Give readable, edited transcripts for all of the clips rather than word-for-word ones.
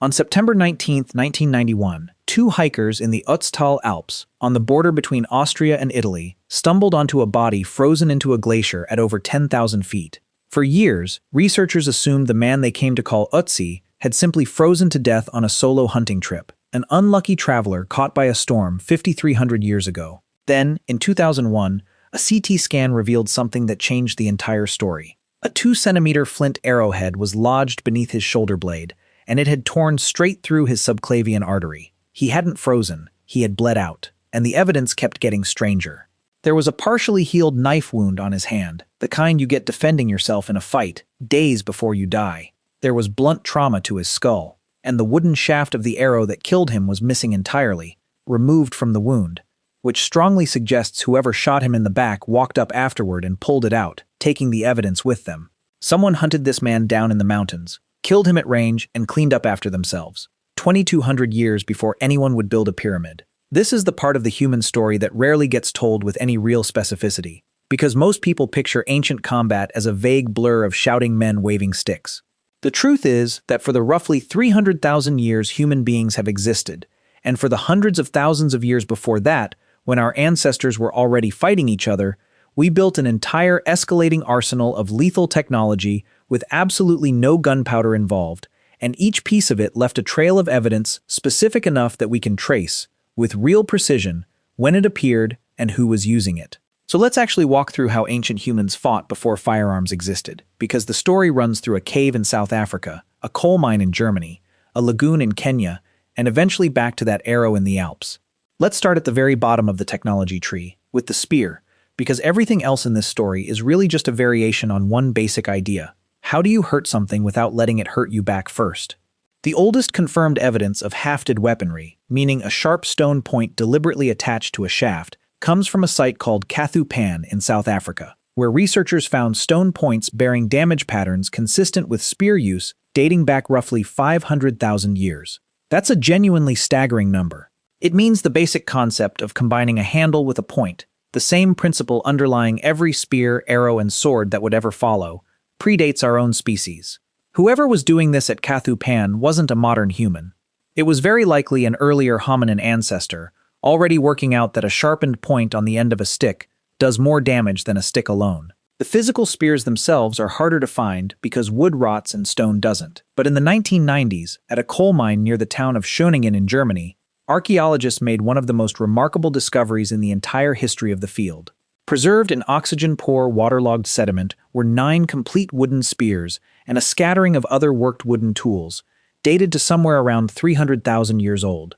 On September 19, 1991, two hikers in the Ötzi Alps, on the border between Austria and Italy, stumbled onto a body frozen into a glacier at over 10,000 feet. For years, researchers assumed the man they came to call Ötzi had simply frozen to death on a solo hunting trip, an unlucky traveler caught by a storm 5,300 years ago. Then, in 2001, a CT scan revealed something that changed the entire story. A 2-centimeter flint arrowhead was lodged beneath his shoulder blade, and it had torn straight through his subclavian artery. He hadn't frozen, he had bled out, and the evidence kept getting stranger. There was a partially healed knife wound on his hand, the kind you get defending yourself in a fight, days before you die. There was blunt trauma to his skull, and the wooden shaft of the arrow that killed him was missing entirely, removed from the wound, which strongly suggests whoever shot him in the back walked up afterward and pulled it out, taking the evidence with them. Someone hunted this man down in the mountains, killed him at range, and cleaned up after themselves, 2,200 years before anyone would build a pyramid. This is the part of the human story that rarely gets told with any real specificity, because most people picture ancient combat as a vague blur of shouting men waving sticks. The truth is that for the roughly 300,000 years human beings have existed, and for the hundreds of thousands of years before that, when our ancestors were already fighting each other, we built an entire escalating arsenal of lethal technology with absolutely no gunpowder involved, and each piece of it left a trail of evidence specific enough that we can trace, with real precision, when it appeared and who was using it. So let's actually walk through how ancient humans fought before firearms existed, because the story runs through a cave in South Africa, a coal mine in Germany, a lagoon in Kenya, and eventually back to that arrow in the Alps. Let's start at the very bottom of the technology tree, with the spear, because everything else in this story is really just a variation on one basic idea. How do you hurt something without letting it hurt you back first? The oldest confirmed evidence of hafted weaponry, meaning a sharp stone point deliberately attached to a shaft, comes from a site called Kathu Pan in South Africa, where researchers found stone points bearing damage patterns consistent with spear use dating back roughly 500,000 years. That's a genuinely staggering number. It means the basic concept of combining a handle with a point, the same principle underlying every spear, arrow, and sword that would ever follow, predates our own species. Whoever was doing this at Kathu Pan wasn't a modern human. It was very likely an earlier hominin ancestor, already working out that a sharpened point on the end of a stick does more damage than a stick alone. The physical spears themselves are harder to find because wood rots and stone doesn't. But in the 1990s, at a coal mine near the town of Schöningen in Germany, archaeologists made one of the most remarkable discoveries in the entire history of the field. Preserved in oxygen-poor, waterlogged sediment were 9 complete wooden spears and a scattering of other worked wooden tools, dated to somewhere around 300,000 years old.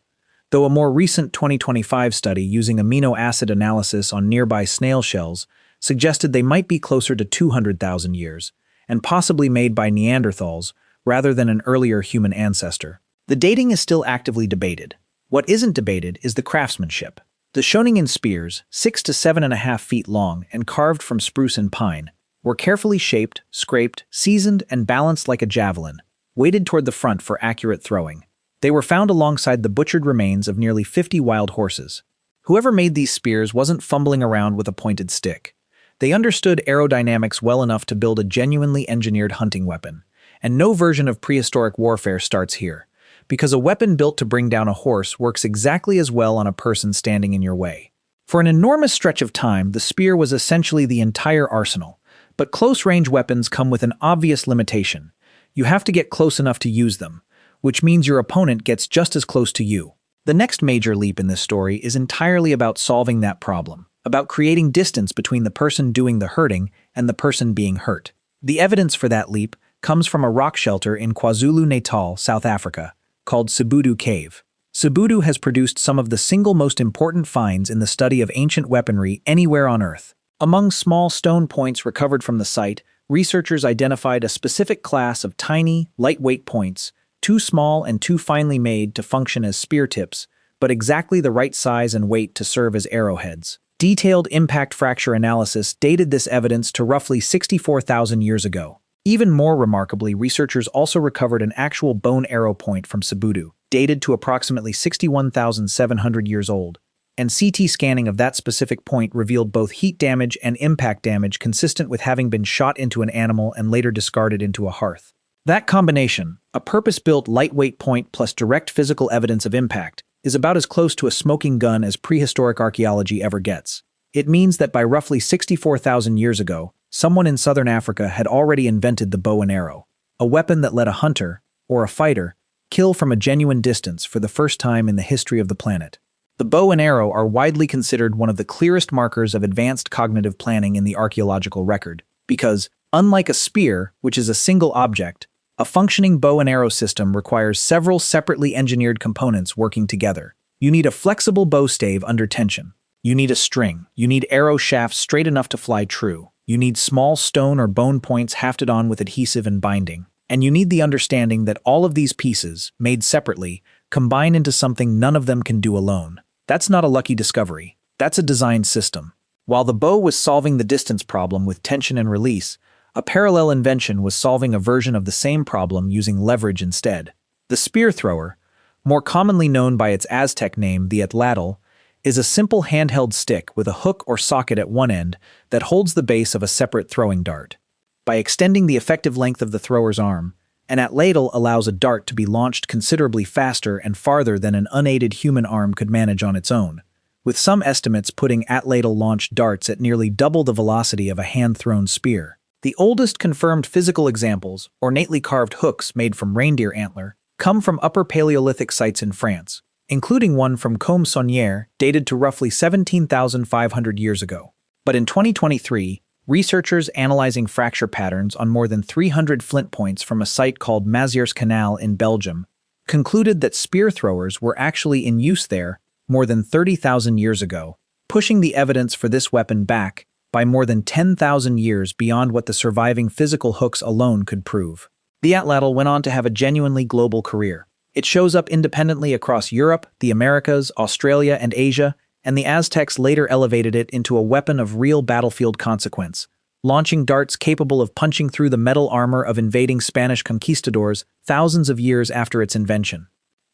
Though a more recent 2025 study using amino acid analysis on nearby snail shells suggested they might be closer to 200,000 years, and possibly made by Neanderthals rather than an earlier human ancestor. The dating is still actively debated. What isn't debated is the craftsmanship. The Schöningen spears, 6 to 7.5 feet long and carved from spruce and pine, were carefully shaped, scraped, seasoned, and balanced like a javelin, weighted toward the front for accurate throwing. They were found alongside the butchered remains of nearly 50 wild horses. Whoever made these spears wasn't fumbling around with a pointed stick. They understood aerodynamics well enough to build a genuinely engineered hunting weapon, and no version of prehistoric warfare starts here, because a weapon built to bring down a horse works exactly as well on a person standing in your way. For an enormous stretch of time, the spear was essentially the entire arsenal, but close-range weapons come with an obvious limitation. You have to get close enough to use them, which means your opponent gets just as close to you. The next major leap in this story is entirely about solving that problem, about creating distance between the person doing the hurting and the person being hurt. The evidence for that leap comes from a rock shelter in KwaZulu-Natal, South Africa, called Sibudu Cave. Sibudu has produced some of the single most important finds in the study of ancient weaponry anywhere on Earth. Among small stone points recovered from the site, researchers identified a specific class of tiny, lightweight points, too small and too finely made to function as spear tips, but exactly the right size and weight to serve as arrowheads. Detailed impact fracture analysis dated this evidence to roughly 64,000 years ago. Even more remarkably, researchers also recovered an actual bone arrow point from Sibudu, dated to approximately 61,700 years old, and CT scanning of that specific point revealed both heat damage and impact damage consistent with having been shot into an animal and later discarded into a hearth. That combination, A purpose-built lightweight point plus direct physical evidence of impact is about as close to a smoking gun as prehistoric archaeology ever gets. It means that by roughly 64,000 years ago, someone in southern Africa had already invented the bow and arrow, a weapon that let a hunter, or a fighter, kill from a genuine distance for the first time in the history of the planet. The bow and arrow are widely considered one of the clearest markers of advanced cognitive planning in the archaeological record, because, unlike a spear, which is a single object, a functioning bow and arrow system requires several separately engineered components working together. You need a flexible bow stave under tension. You need a string. You need arrow shafts straight enough to fly true. You need small stone or bone points hafted on with adhesive and binding. And you need the understanding that all of these pieces, made separately, combine into something none of them can do alone. That's not a lucky discovery. That's a designed system. While the bow was solving the distance problem with tension and release, a parallel invention was solving a version of the same problem using leverage instead. The spear thrower, more commonly known by its Aztec name, the atlatl, is a simple handheld stick with a hook or socket at one end that holds the base of a separate throwing dart. By extending the effective length of the thrower's arm, an atlatl allows a dart to be launched considerably faster and farther than an unaided human arm could manage on its own, with some estimates putting atlatl-launched darts at nearly double the velocity of a hand-thrown spear. The oldest confirmed physical examples, ornately carved hooks made from reindeer antler, come from Upper Paleolithic sites in France, including one from Combe-Saunière dated to roughly 17,500 years ago. But in 2023, researchers analyzing fracture patterns on more than 300 flint points from a site called Mazieres Canal in Belgium concluded that spear throwers were actually in use there more than 30,000 years ago, pushing the evidence for this weapon back by more than 10,000 years beyond what the surviving physical hooks alone could prove. The atlatl went on to have a genuinely global career. It shows up independently across Europe, the Americas, Australia, and Asia, and the Aztecs later elevated it into a weapon of real battlefield consequence, launching darts capable of punching through the metal armor of invading Spanish conquistadors thousands of years after its invention.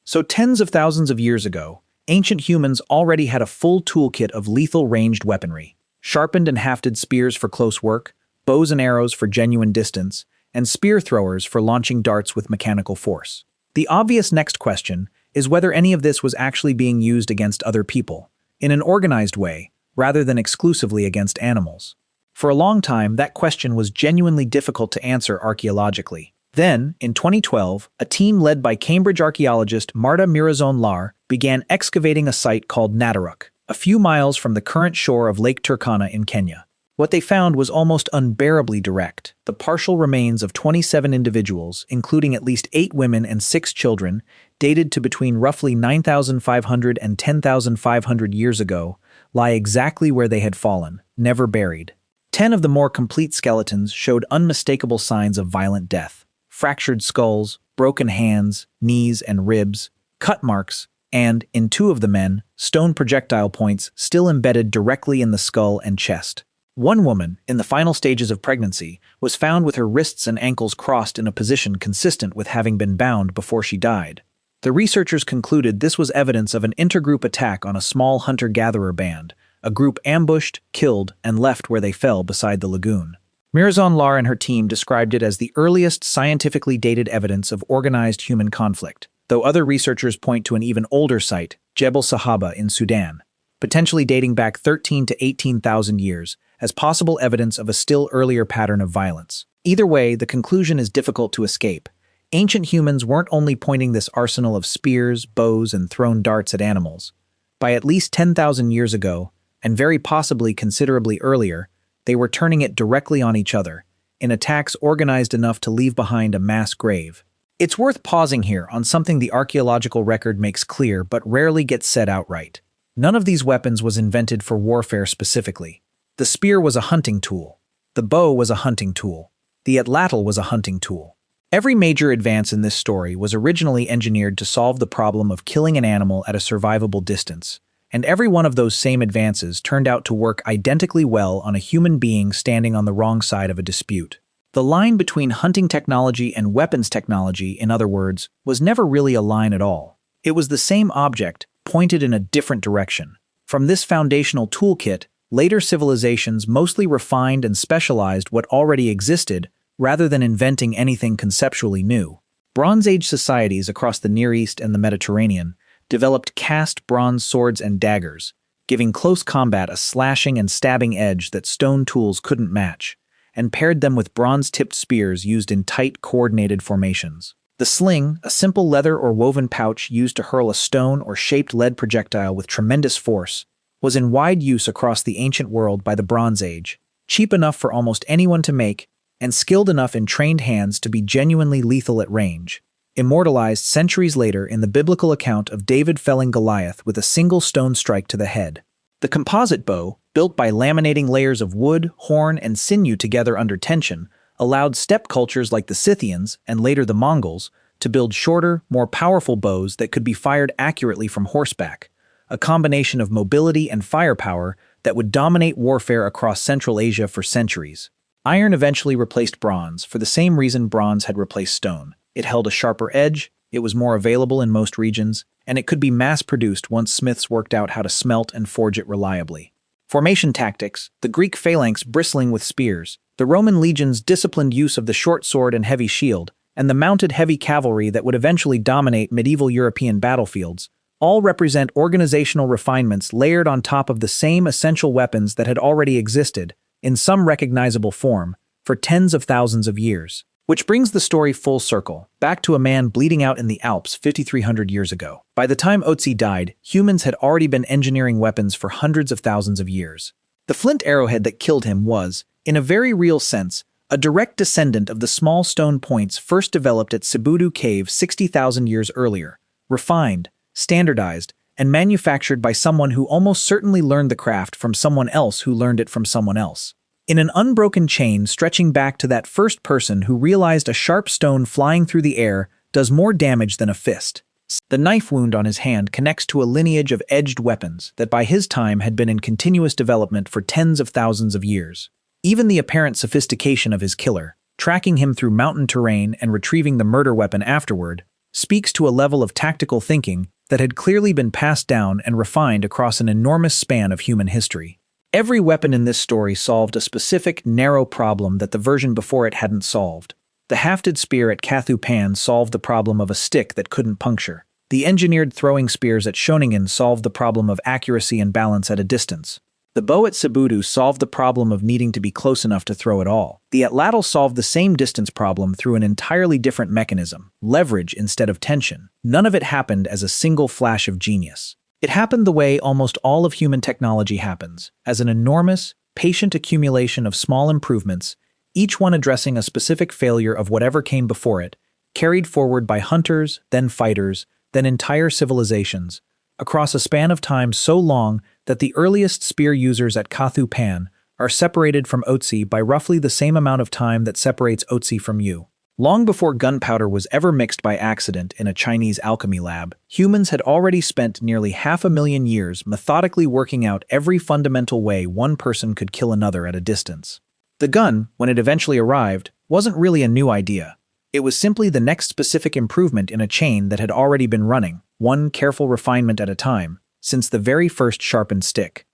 So tens of thousands of years ago, ancient humans already had a full toolkit of lethal ranged weaponry. Sharpened and hafted spears for close work, bows and arrows for genuine distance, and spear throwers for launching darts with mechanical force. The obvious next question is whether any of this was actually being used against other people, in an organized way, rather than exclusively against animals. For a long time, that question was genuinely difficult to answer archaeologically. Then, in 2012, a team led by Cambridge archaeologist Marta Mirazón-Lar began excavating a site called Nataruk, a few miles from the current shore of Lake Turkana in Kenya. What they found was almost unbearably direct. The partial remains of 27 individuals, including at least 8 women and 6 children, dated to between roughly 9,500 and 10,500 years ago, lie exactly where they had fallen, never buried. 10 of the more complete skeletons showed unmistakable signs of violent death: fractured skulls, broken hands, knees and ribs, cut marks, and, in 2 of the men, stone projectile points still embedded directly in the skull and chest. One woman, in the final stages of pregnancy, was found with her wrists and ankles crossed in a position consistent with having been bound before she died. The researchers concluded this was evidence of an intergroup attack on a small hunter-gatherer band, a group ambushed, killed, and left where they fell beside the lagoon. Mirazón-Lar and her team described it as the earliest scientifically dated evidence of organized human conflict, though other researchers point to an even older site, Jebel Sahaba in Sudan, potentially dating back 13 to 18,000 years, as possible evidence of a still earlier pattern of violence. Either way, the conclusion is difficult to escape. Ancient humans weren't only pointing this arsenal of spears, bows, and thrown darts at animals. By at least 10,000 years ago, and very possibly considerably earlier, they were turning it directly on each other, in attacks organized enough to leave behind a mass grave. It's worth pausing here on something the archaeological record makes clear but rarely gets said outright. None of these weapons was invented for warfare specifically. The spear was a hunting tool. The bow was a hunting tool. The atlatl was a hunting tool. Every major advance in this story was originally engineered to solve the problem of killing an animal at a survivable distance, and every one of those same advances turned out to work identically well on a human being standing on the wrong side of a dispute. The line between hunting technology and weapons technology, in other words, was never really a line at all. It was the same object, pointed in a different direction. From this foundational toolkit, later civilizations mostly refined and specialized what already existed rather than inventing anything conceptually new. Bronze Age societies across the Near East and the Mediterranean developed cast bronze swords and daggers, giving close combat a slashing and stabbing edge that stone tools couldn't match, and paired them with bronze-tipped spears used in tight, coordinated formations. The sling, a simple leather or woven pouch used to hurl a stone or shaped lead projectile with tremendous force, was in wide use across the ancient world by the Bronze Age, cheap enough for almost anyone to make, and skilled enough in trained hands to be genuinely lethal at range. Immortalized centuries later in the biblical account of David felling Goliath with a single stone strike to the head. The composite bow, built by laminating layers of wood, horn, and sinew together under tension, allowed steppe cultures like the Scythians, and later the Mongols, to build shorter, more powerful bows that could be fired accurately from horseback, a combination of mobility and firepower that would dominate warfare across Central Asia for centuries. Iron eventually replaced bronze for the same reason bronze had replaced stone. It held a sharper edge, it was more available in most regions, and it could be mass-produced once smiths worked out how to smelt and forge it reliably. Formation tactics, the Greek phalanx bristling with spears, the Roman legion's disciplined use of the short sword and heavy shield, and the mounted heavy cavalry that would eventually dominate medieval European battlefields, all represent organizational refinements layered on top of the same essential weapons that had already existed, in some recognizable form, for tens of thousands of years. Which brings the story full circle, back to a man bleeding out in the Alps 5,300 years ago. By the time Ötzi died, humans had already been engineering weapons for hundreds of thousands of years. The flint arrowhead that killed him was, in a very real sense, a direct descendant of the small stone points first developed at Sibudu Cave 60,000 years earlier, refined, standardized, and manufactured by someone who almost certainly learned the craft from someone else who learned it from someone else. In an unbroken chain stretching back to that first person who realized a sharp stone flying through the air does more damage than a fist. The knife wound on his hand connects to a lineage of edged weapons that by his time had been in continuous development for tens of thousands of years. Even the apparent sophistication of his killer, tracking him through mountain terrain and retrieving the murder weapon afterward, speaks to a level of tactical thinking that had clearly been passed down and refined across an enormous span of human history. Every weapon in this story solved a specific, narrow problem that the version before it hadn't solved. The hafted spear at Cathu Pan solved the problem of a stick that couldn't puncture. The engineered throwing spears at Shoningen solved the problem of accuracy and balance at a distance. The bow at Sibudu solved the problem of needing to be close enough to throw at all. The atlatl solved the same distance problem through an entirely different mechanism, leverage instead of tension. None of it happened as a single flash of genius. It happened the way almost all of human technology happens, as an enormous, patient accumulation of small improvements, each one addressing a specific failure of whatever came before it, carried forward by hunters, then fighters, then entire civilizations, across a span of time so long that the earliest spear users at Cathu Pan are separated from Ötzi by roughly the same amount of time that separates Ötzi from you. Long before gunpowder was ever mixed by accident in a Chinese alchemy lab, humans had already spent nearly 500,000 years methodically working out every fundamental way one person could kill another at a distance. The gun, when it eventually arrived, wasn't really a new idea. It was simply the next specific improvement in a chain that had already been running, one careful refinement at a time, since the very first sharpened stick.